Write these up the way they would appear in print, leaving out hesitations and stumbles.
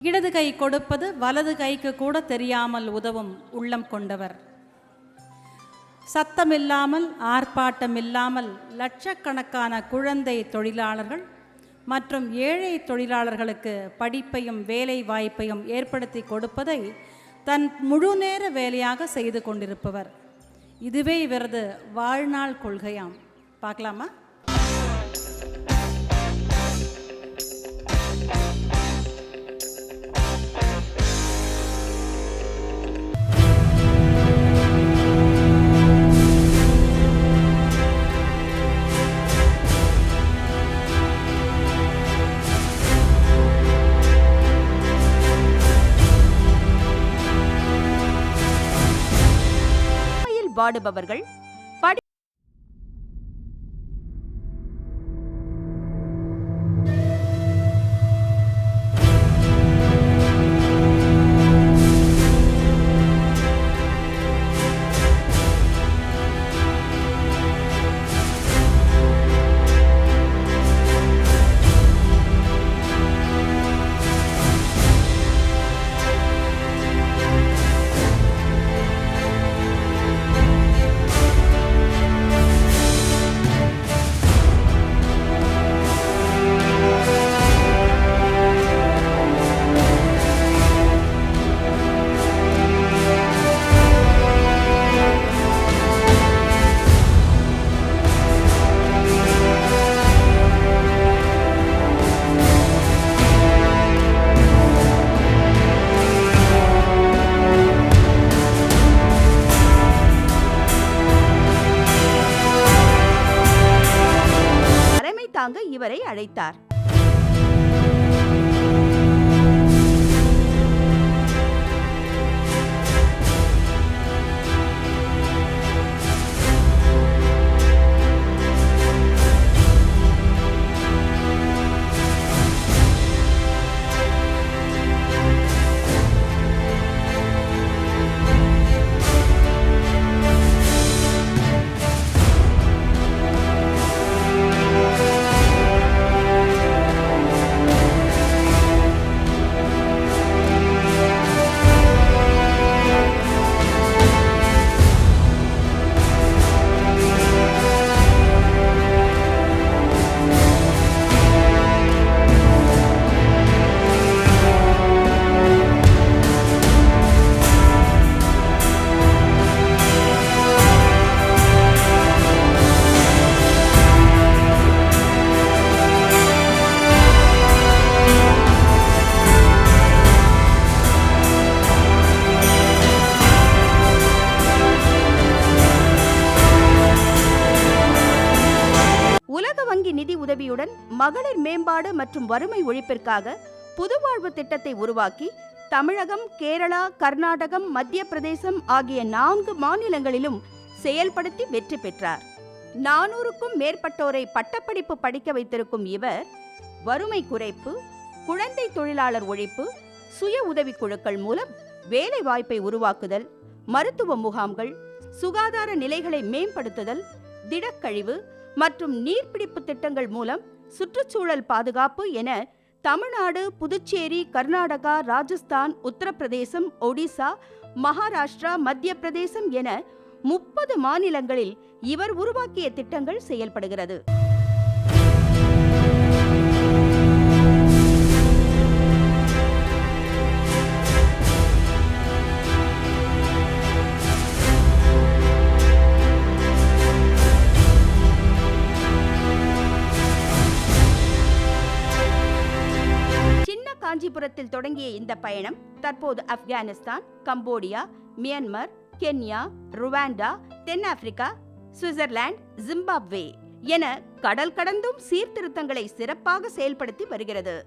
இடது கை கொடுப்பது வலது கைக்கு கூட தெரியாமல் உதவும் உள்ளம் கொண்டவர். சத்தமில்லாமல் ஆர்ப்பாட்டமில்லாமல் லட்சக்கணக்கான குழந்தை தொழிலாளர்கள் மற்றும் ஏழை தொழிலாளர்களுக்கு படிப்பையும் வேலை வாய்ப்பையும் ஏற்படுத்தி கொடுப்பதை தன் முழுநேர வேலையாக செய்து கொண்டிருப்பவர். இதுவே இவரது வாழ்நாள் கொள்கையாம். பார்க்கலாமா? வாடுபவர்கள் தாங்க இவரை அழைத்தார். நிதி உதவியுடன் மகளிர் மேம்பாடு மற்றும் வறுமை ஒழிப்பிற்காக புதுவாழ்வு திட்டத்தை உருவாக்கி தமிழகம், கேரளா, கர்நாடகம், மத்திய பிரதேசம் ஆகிய 4 மாநிலங்களிலும் செயல்படுத்தி வெற்றி பெற்றார். 400க்கும் மேற்பட்டோரை பட்டப்படிப்பு படிக்க வைத்திருக்கும் இவர் வறுமை குறைப்பு, குழந்தை தொழிலாளர் ஒழிப்பு, சுய உதவி குழுக்கள் மூலம் வேலை வாய்ப்பை உருவாக்குதல், மருத்துவ முகாம்கள், சுகாதார நிலைகளை மேம்படுத்துதல், திடக்கழிவு மற்றும் நீர்பிடிப்பு திட்டங்கள் மூலம் சுற்றுச்சூழல் பாதுகாப்பு என தமிழ்நாடு, புதுச்சேரி, கர்நாடகா, ராஜஸ்தான், உத்தரப்பிரதேசம், ஒடிசா, மகாராஷ்டிரா, மத்திய பிரதேசம் என 30 மாநிலங்களில் இவர் உருவாக்கிய திட்டங்கள் செயல்படுகிறது. காஞ்சிபுரத்தில் தொடங்கிய இந்த பயணம் தற்போது Afghanistan, Cambodia, Myanmar, Kenya, Rwanda, தென்னாப்பிரிக்கா, சுவிட்சர்லாந்து, ஜிம்பாப்வே என கடல் கடந்தும் சீர்திருத்தங்களை சிறப்பாக செயல்படுத்தி வருகிறது.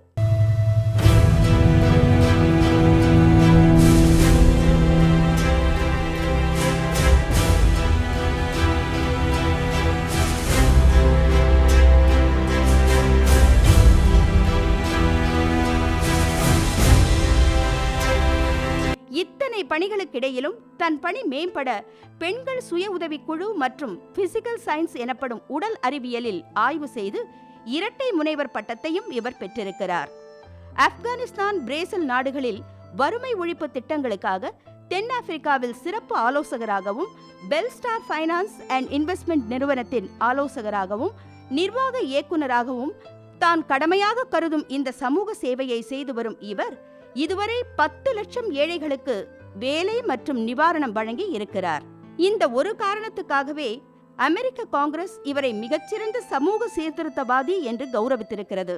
பணிகளுக்கிடையிலும் தன் பணி மேம்பட பெண்கள் சுய உதவிக்குழு மற்றும் பிசிக்கல் சயின்ஸ் எனப்படும் உடல் அறிவியலில் ஆய்வு செய்து இரட்டை முனைவர் பட்டத்தையும் இவர் பெற்றிருக்கிறார். ஆப்கானிஸ்தான், பிரேசில் நாடுகளில் வறுமை ஒழிப்பு திட்டங்களுக்காக தென்னாப்பிரிக்காவில் சிறப்பு ஆலோசகராகவும், பெல்ஸ்டார் ஃபைனான்ஸ் அண்ட் இன்வெஸ்ட்மெண்ட் நிறுவனத்தின் ஆலோசகராகவும், நிர்வாக இயக்குநராகவும் தான் கடமையாக கருதும் இந்த சமூக சேவையை செய்து வரும் இவர் இதுவரை 10 லட்சம் ஏழைகளுக்கு வேலை மற்றும் நிவாரணம் வழங்கி இருக்கிறார். இந்த ஒரு காரணத்துக்காகவே அமெரிக்க காங்கிரஸ் இவரை மிகச்சிறந்த சமூக சீர்திருத்தவாதி என்று கௌரவித்திருக்கிறது.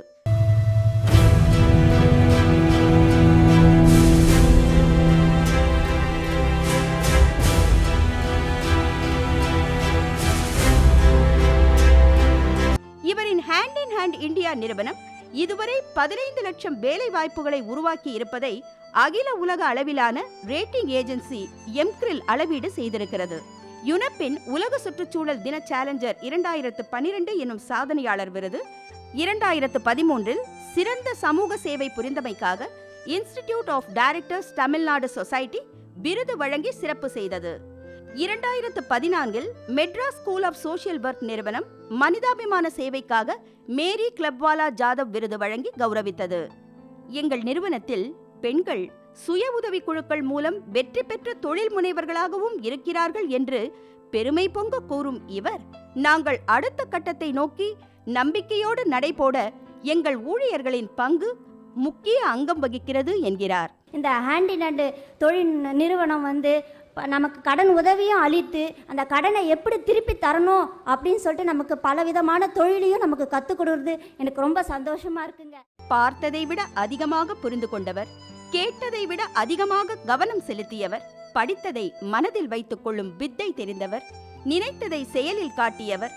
இவரின் ஹேண்ட் இன் ஹேண்ட் இந்தியா நிறுவனம் இதுவரை 15 லட்சம் வேலை வாய்ப்புகளை உருவாக்கி இருப்பதை அகில உலக அளவிலான ரேட்டிங் ஏஜென்சி எம்கிரில் அளவீடு செய்திருக்கிறது. யுனெப்பின் உலக சுற்றுச்சூழல் தின சேலஞ்சர் 2012 எனும் சாதனையாளர் விருது, 2013 சிறந்த சமூக சேவை புரிந்தமைக்காக institute of directors Tamil Nadu society விருது வழங்கி சிறப்பு செய்தது. 2014 Madras school of social work நிறுவனம் மனிதாபிமான சேவைக்காக மேரி கிளப்வாலா ஜாதவ் விருது வழங்கி கௌரவித்தது. எங்கள் நிறுவனத்தில் பெண்கள் சுய உதவி குழுக்கள் மூலம் வெற்றி பெற்ற தொழில் முனைவர்களாகவும் இருக்கிறார்கள் என்று பெருமை பொங்க கூறும் இவர், நாங்கள் அடுத்த கட்டத்தை நோக்கி நம்பிக்கையோடு நடைபோட எங்கள் ஊழியர்களின் பங்கு முக்கிய அங்கம் வகிக்கிறது என்கிறார். இந்த ஹேண்ட் இன் ஹேண்ட் தொழில் நிறுவனம் நமக்கு கடன் உதவியும் அளித்து அந்த கடனை எப்படி திருப்பி தரணும் அப்படின்னு சொல்லிட்டு நமக்கு பலவிதமான தொழிலையும் நமக்கு கற்றுக் கொடுக்குறது எனக்கு ரொம்ப சந்தோஷமா இருக்குங்க. பார்த்ததை விட அதிகமாக புரிந்து கொண்டவர், கேட்டதை விட அதிகமாக கவனம் செலுத்தியவர், படித்ததை மனதில் வைத்துக் கொள்ளும் வித்தை தெரிந்தவர், நினைத்ததை செயலில் காட்டியவர்,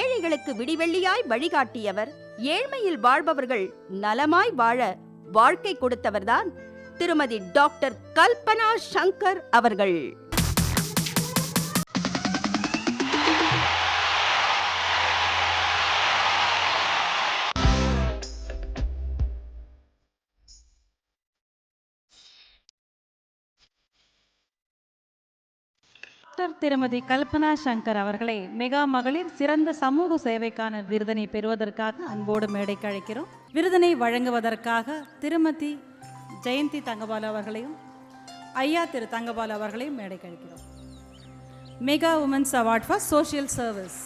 ஏழைகளுக்கு விடிவெள்ளியாய் வழிகாட்டியவர், ஏழ்மையில் வாழ்பவர்கள் நலமாய் வாழ வாழ்க்கை கொடுத்தவர்தான் திருமதி டாக்டர் கல்பனா சங்கர் அவர்கள். திருமதி கல்பனா சங்கர் அவர்களை மெகா மகளிர் சிறந்த சமூக சேவைக்கான விருதினை பெறுவதற்காக அன்போடு மேடைக்கு அழைக்கிறோம். விருதினை வழங்குவதற்காக திருமதி ஜெயந்தி தங்கபாலு அவர்களையும் ஐயா திரு தங்கபாலு அவர்களையும் மேடைக்கு அழைக்கிறோம். Mega women's award for social service.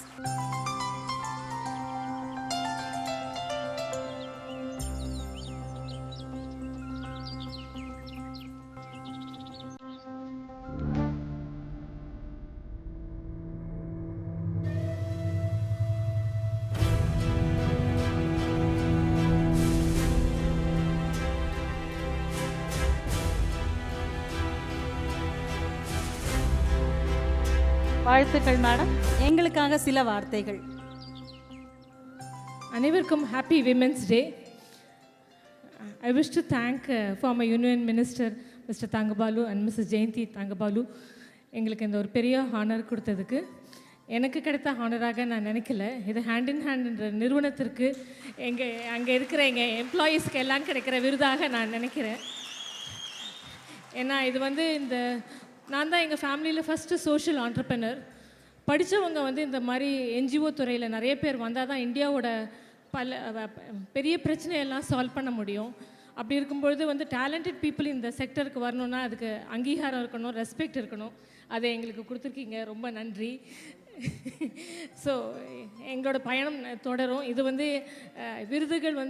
வாழ்த்துக்கள் மேடம். எங்களுக்காக சில வார்த்தைகள். அனைவருக்கும் happy women's day. I wish to thank former union minister mister Thangabalu and missus Jayanthi Thangabalu எங்களுக்கு இந்த ஒரு பெரிய ஹானர் கொடுத்ததுக்கு. எனக்கு கிடைத்த ஹானராக நான் நினைக்கல, இது ஹேண்ட் இன் ஹேண்ட்ன்ற நிறுவனத்திற்கு அங்கே இருக்கிற எங்கள் எம்ப்ளாயீஸ்க்கு எல்லாம் கிடைக்கிற விருதாக நான் நினைக்கிறேன். ஏன்னா இது நான் தான் எங்கள் ஃபேமிலியில் ஃபஸ்ட்டு சோஷியல் ஆண்டர்ப்ரனர். படித்தவங்க இந்த மாதிரி என்ஜிஓ துறையில் நிறைய பேர் வந்தால் தான் இந்தியாவோட பெரிய பிரச்சனையெல்லாம் சால்வ் பண்ண முடியும். அப்படி இருக்கும்பொழுது டேலண்டட் பீப்புள் இந்த செக்டருக்கு வரணுன்னா அதுக்கு அங்கீகாரம் இருக்கணும், ரெஸ்பெக்ட் இருக்கணும். அதை எங்களுக்கு கொடுத்துருக்கீங்க, ரொம்ப நன்றி. ஸோ எங்களோட பயணம் தொடரும். இது விருதுகள்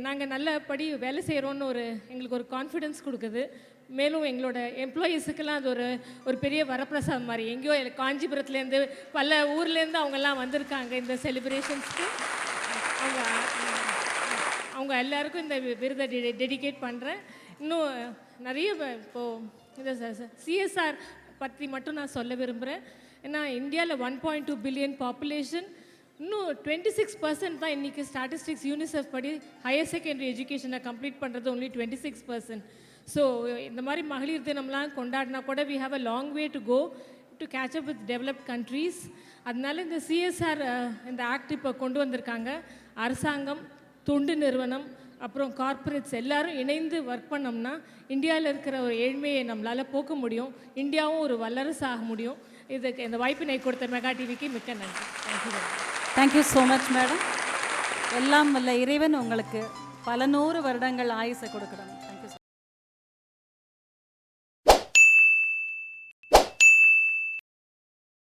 நாங்கள் நல்லபடி வேலை செய்கிறோன்னு எங்களுக்கு ஒரு கான்ஃபிடென்ஸ் கொடுக்குது. மேலும் எங்களோட எம்ப்ளாயீஸுக்கெல்லாம் அது ஒரு பெரிய வரப்பிரசாதம் மாதிரி. எங்கேயோ காஞ்சிபுரத்துலேருந்து பல ஊர்லேருந்து அவங்கெல்லாம் வந்திருக்காங்க இந்த செலிப்ரேஷன்ஸ்க்கு. அவங்க எல்லாருக்கும் இந்த விருதை டெடிகேட் பண்ணுறேன். இன்னும் நிறைய இப்போது இந்த சிஎஸ்ஆர் பற்றி மட்டும் நான் சொல்ல விரும்புகிறேன். ஏன்னா இந்தியாவில் 1.2 பில்லியன் பாப்புலேஷன், இன்னும் 26% தான் இன்றைக்கி ஸ்டாட்டிஸ்டிக்ஸ் யூனிசெஃப் படி ஹையர் செகண்டரி எஜுகேஷனை கம்ப்ளீட் பண்ணுறது only 26%. ஸோ இந்த மாதிரி மகளிர் தினம்லாம் கொண்டாடினா கூட we have a long way to go to catch up with developed countries. அதனால இந்த சிஎஸ்ஆர் இந்த ஆக்ட் இப்போ கொண்டு வந்திருக்காங்க. அரசாங்கம், தொண்டு நிறுவனம், அப்புறம் கார்ப்பரேட்ஸ் எல்லாரும் இணைந்து ஒர்க் பண்ணோம்னா இந்தியாவில் இருக்கிற ஒரு ஏழ்மையை நம்மளால் போக்க முடியும், இந்தியாவும் ஒரு வல்லரசு ஆக முடியும். இதுக்கு இந்த வாய்ப்பினை கொடுத்த மெகா டிவிக்கு மிக்க நன்றி. Thank you so much madam. எல்லாம் வல்ல இறைவன் உங்களுக்கு பல நூறு வருடங்கள் ஆயுசை கொடுக்கணும்.